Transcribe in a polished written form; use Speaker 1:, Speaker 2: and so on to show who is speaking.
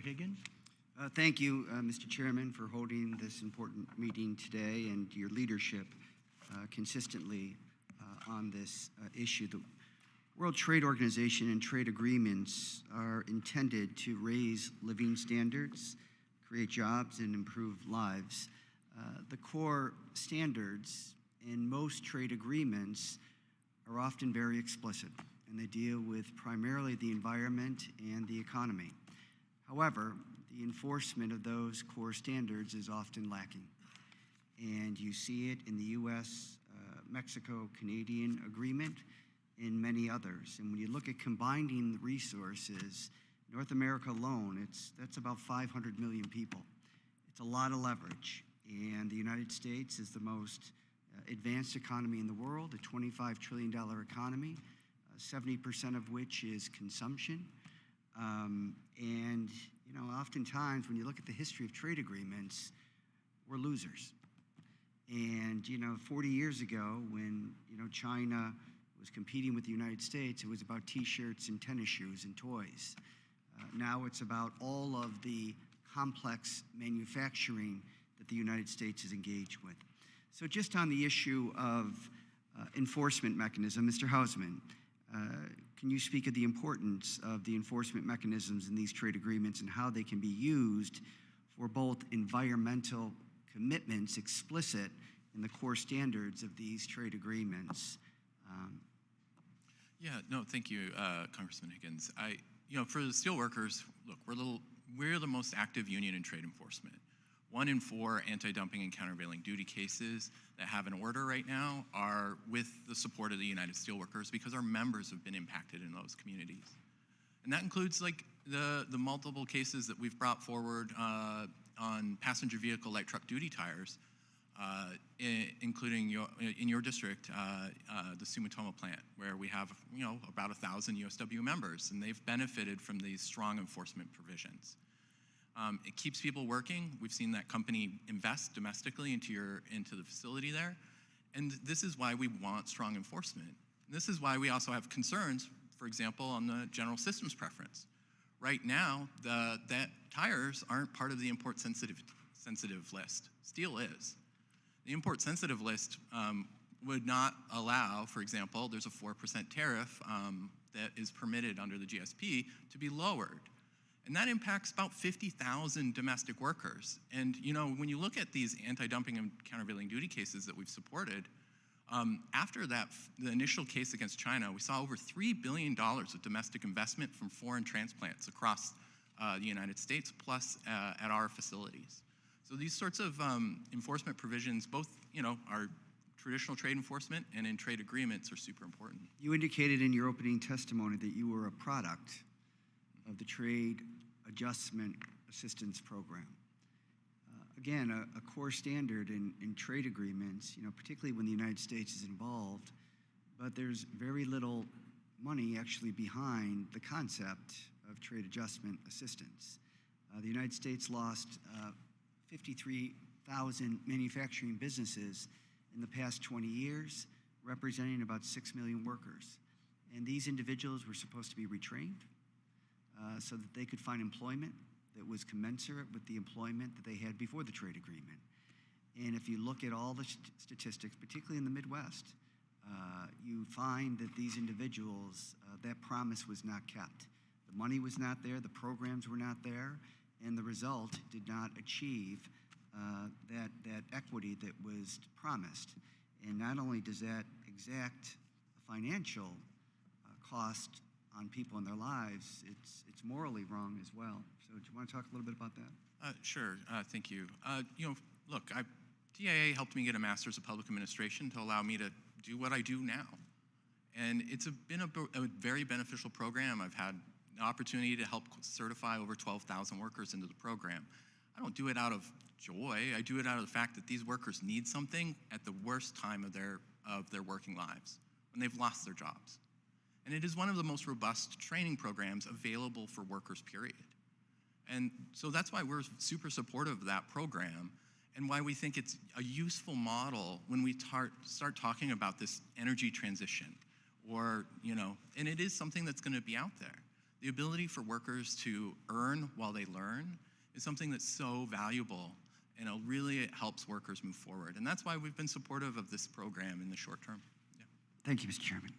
Speaker 1: Higgins.
Speaker 2: Thank you, Mr. Chairman, for holding this important meeting today and your leadership consistently on this issue. The World Trade Organization and trade agreements are intended to raise living standards, create jobs, and improve lives. The core standards in most trade agreements are often very explicit, and they deal with primarily the environment and the economy. However, the enforcement of those core standards is often lacking. And you see it in the U.S., Mexico-Canadian agreement, and many others. And when you look at combining the resources, North America alone, that's about 500 million people. It's a lot of leverage. And the United States is the most advanced economy in the world, a $25 trillion economy, 70% of which is consumption. And, you know, oftentimes when you look at the history of trade agreements, we're losers. And, you know, 40 years ago when, you know, China was competing with the United States, it was about T-shirts and tennis shoes and toys. Now it's about all of the complex manufacturing that the United States is engaged with. So just on the issue of enforcement mechanism, Mr. Houseman, can you speak of the importance of the enforcement mechanisms in these trade agreements and how they can be used for both environmental commitments explicit in the core standards of these trade agreements?
Speaker 3: Thank you, Congressman Higgins. For the steelworkers, look, we're the most active union in trade enforcement. 1 in 4 anti-dumping and countervailing duty cases that have an order right now are with the support of the United Steelworkers because our members have been impacted in those communities. And that includes like the multiple cases that we've brought forward on passenger vehicle light truck duty tires, including in your district, the Sumitomo plant, where we have about 1,000 USW members, and they've benefited from these strong enforcement provisions. It keeps people working. We've seen that company invest domestically into the facility there. And this is why we want strong enforcement. And this is why we also have concerns, for example, on the general systems preference. Right now, that tires aren't part of the import sensitive list. Steel is. The import sensitive list would not allow, for example, there's a 4% tariff that is permitted under the GSP to be lowered. And that impacts about 50,000 domestic workers. And when you look at these anti-dumping and countervailing duty cases that we've supported, after the initial case against China, we saw over $3 billion of domestic investment from foreign transplants across the United States, plus at our facilities. So these sorts of enforcement provisions, both are traditional trade enforcement and in trade agreements, are super important.
Speaker 2: You indicated in your opening testimony that you were a product of the Trade Adjustment Assistance Program. Again, a core standard in trade agreements, particularly when the United States is involved, but there's very little money actually behind the concept of trade adjustment assistance. The United States lost 53,000 manufacturing businesses in the past 20 years, representing about 6 million workers. And these individuals were supposed to be retrained, so that they could find employment that was commensurate with the employment that they had before the trade agreement. And if you look at all the statistics, particularly in the Midwest, you find that these individuals, that promise was not kept. The money was not there, the programs were not there, and the result did not achieve that equity that was promised. And not only does that exact financial cost on people in their lives, it's morally wrong as well. So do you want to talk a little bit about that?
Speaker 3: Sure, thank you. Look, TIA helped me get a Master's of Public Administration to allow me to do what I do now. And it's been a very beneficial program. I've had the opportunity to help certify over 12,000 workers into the program. I don't do it out of joy. I do it out of the fact that these workers need something at the worst time of their working lives, when they've lost their jobs. And it is one of the most robust training programs available for workers, period. And so that's why we're super supportive of that program and why we think it's a useful model when we start talking about this energy transition and it is something that's gonna be out there. The ability for workers to earn while they learn is something that's so valuable, and it helps workers move forward. And that's why we've been supportive of this program in the short term. Yeah.
Speaker 2: Thank you, Mr. Chairman.